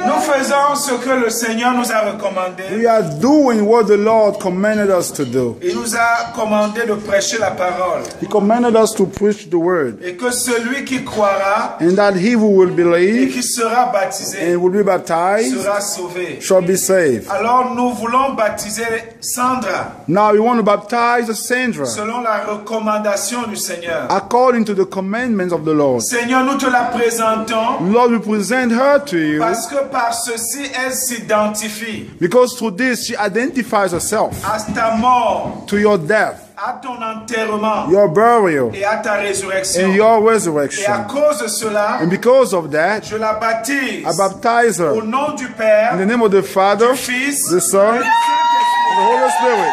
Nous faisons ce que le Seigneur nous a recommandé. We are doing what the Lord commanded us to do. Il nous a commandé de prêcher la parole. He commanded us to preach the word. Et que celui qui croira And that he who will et believe qui sera baptisé and will be baptized sera sauvé. shall be saved. Alors nous voulons baptiser Sandra Now we want to baptize Sandra selon la recommandation du Seigneur. according to the commandments of the Lord. Seigneur, nous te la présentons Lord, we present her to you parce que par ceci, elle s'identifie because through this she identifies herself à ta mort, to your death, à ton enterrement your burial, et à ta résurrection. and your Et à resurrection. cause de cela, And because of that, je la baptise I baptize au her nom du Père, in the name of the Father, du Fils, the Son, et and du Saint-Esprit. the Holy Spirit.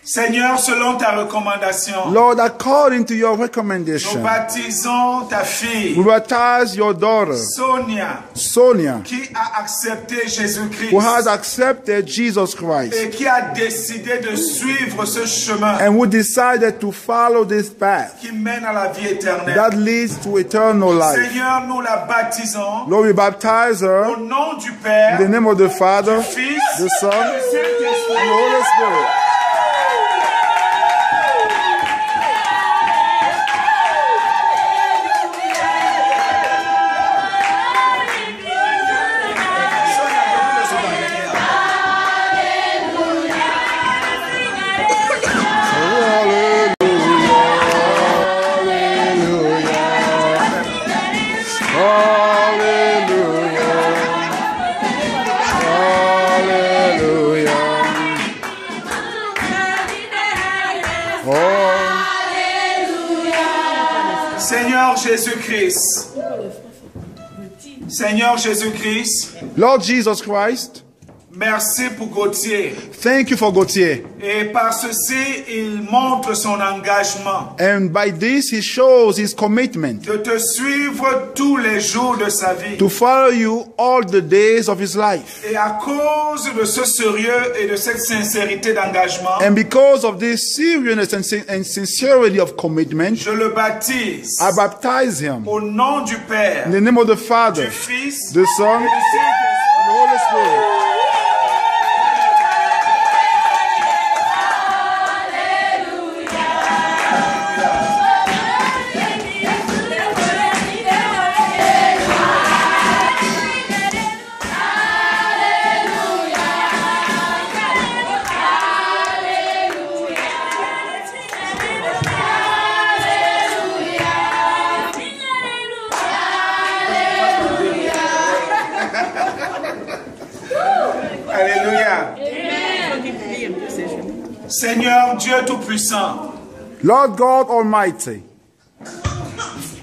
Seigneur, selon ta recommandation, Lord, according to your nous recommendation, baptisons ta we fille, baptize your daughter, Sonia, Sonia, qui a accepté Jésus-Christ who has accepted Jesus Christ et qui a décidé de suivre ce chemin and who decided to follow this path qui mène à la vie éternelle. that leads to eternal life. Seigneur, nous la baptisons Lord, we baptize au her nom du in Père, the name of the Father, du Fils, the Son, du and the Saint-Esprit. Holy Spirit. Seigneur Jésus-Christ, Seigneur Jésus-Christ, Lord Jesus Christ, merci pour Gauthier. thank you for Gautier. Et par ceci, il montre son engagement And by this, he shows his commitment de te suivre tous les jours de sa vie. to follow you all the days of his life. Et à cause de ce sérieux et de cette sincérité d'engagement, And because of this seriousness and sincerity of commitment, je le baptise I baptize him au nom du Père, in the name of the Father, du Fils the Son, et du Saint-Esprit. and the Holy Spirit. Alléluia. Seigneur Dieu Tout-Puissant, Lord God Almighty,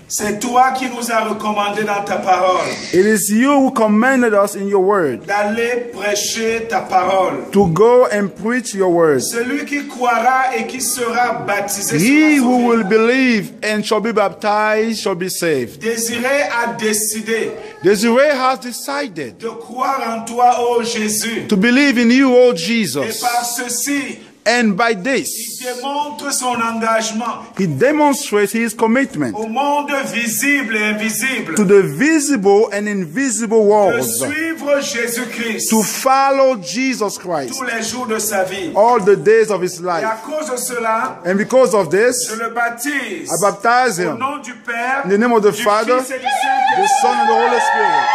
c'est toi qui nous as recommandé dans ta parole it is you who commanded us in your word d'aller prêcher ta parole. to go and preach your word. Celui qui croira et qui sera baptisé He sera who sauvé. will believe and shall be baptized shall be saved. Désiré a décidé Desiree has decided de croire en toi, ô Jésus. to believe in you, O Et Jesus. par ceci, And by il this, démontre son engagement he demonstrates his commitment au monde visible et invisible to the visible and invisible de worlds suivre Jésus-Christ to follow Jesus Christ tous les jours de sa vie. all the days of his Et à life. cause de cela, And because of this, je le baptise I baptize au him nom du Père, in the name of the du Father, Fils et du the Saint-Esprit. Son, and the Holy Spirit.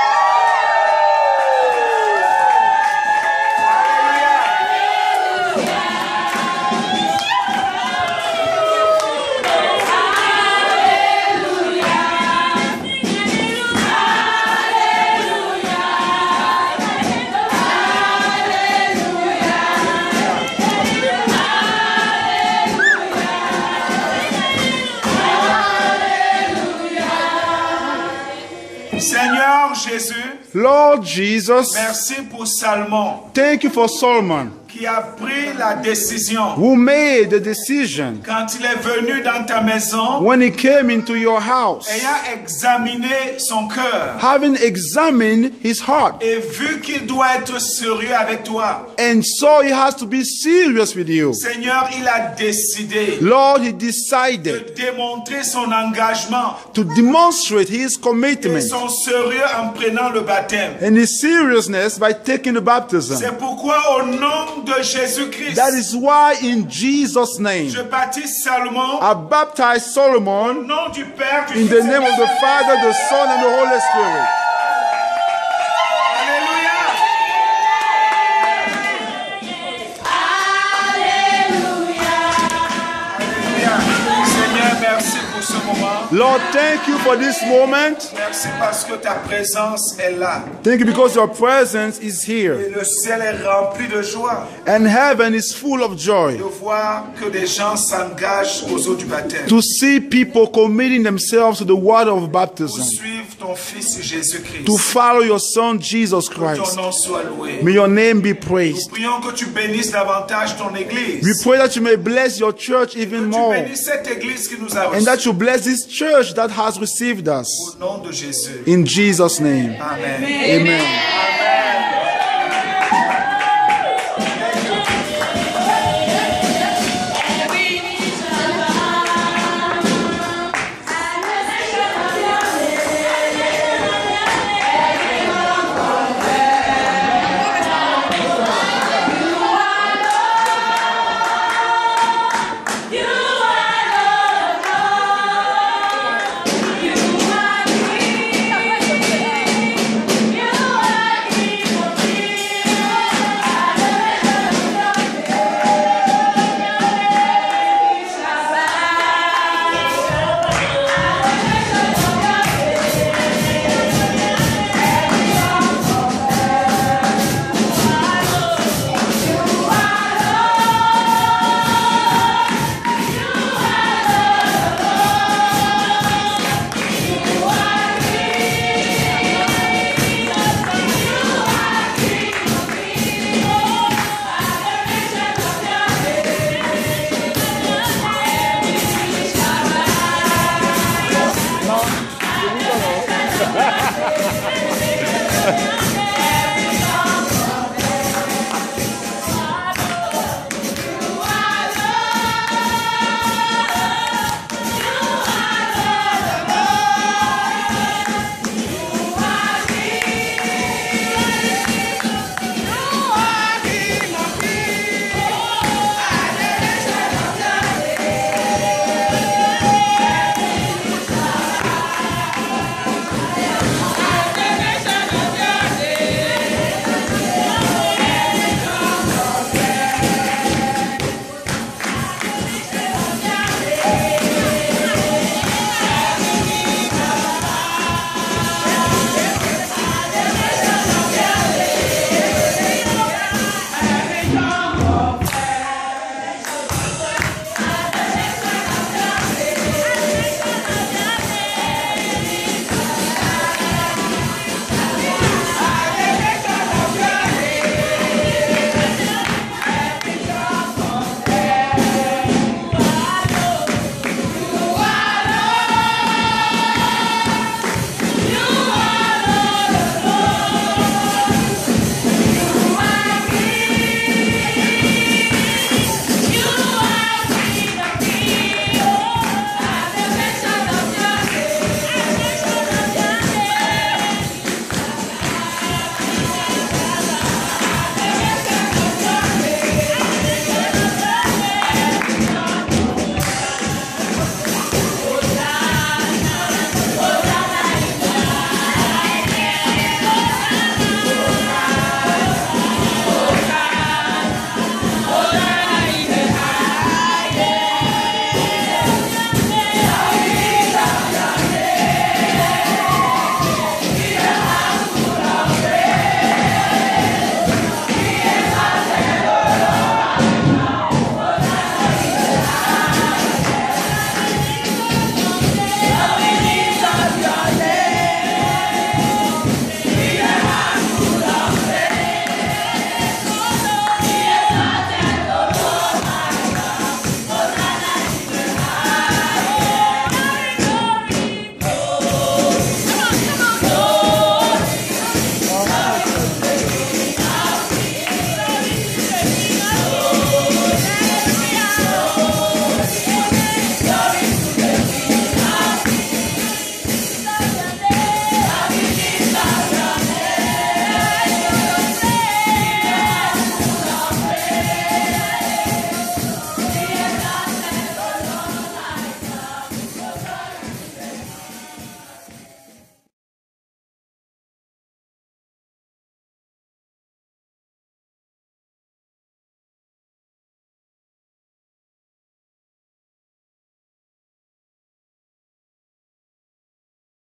Seigneur Jésus, Lord Jesus, merci pour Salomon thank you for Solomon, qui a pris la décision who made the decision quand il est venu dans ta maison, when he came into your house, ayant examiné son cœur having examined his heart, et vu qu'il doit être sérieux avec toi. and so he has to be serious with you. Seigneur, il a décidé Lord, he de decided démontrer son engagement to demonstrate his et commitment son sérieux en prenant le baptême. and his seriousness by taking the baptism. C'est pourquoi au nom de Jésus-Christ, That is why in Jesus' name, je baptise Salomon I baptize au Solomon nom du Père, du in Fils the et name of the Father, the Son, and the Holy Spirit. Alléluia. Alléluia. Seigneur, merci pour ce moment. Lord, thank you for this moment. Merci parce que ta présence est là. Thank you because your presence is here. Et le ciel est rempli de joie And heaven is full of joy de voir que des gens s'engagent aux eaux du baptême. to see people committing themselves to the water of Pour baptism, suivre ton Fils Jésus-Christ. to follow your Son Jesus Que Christ. ton nom soit loué. May your name be Nous praised. prions que tu bénisses davantage ton Église. We pray that you may bless your church even Que tu more, bénisses cette Église qui nous a and that reçus. you bless this church that has received us. Au nom de Jésus. In Jesus' name, Amen. amen. Ha ha ha ha!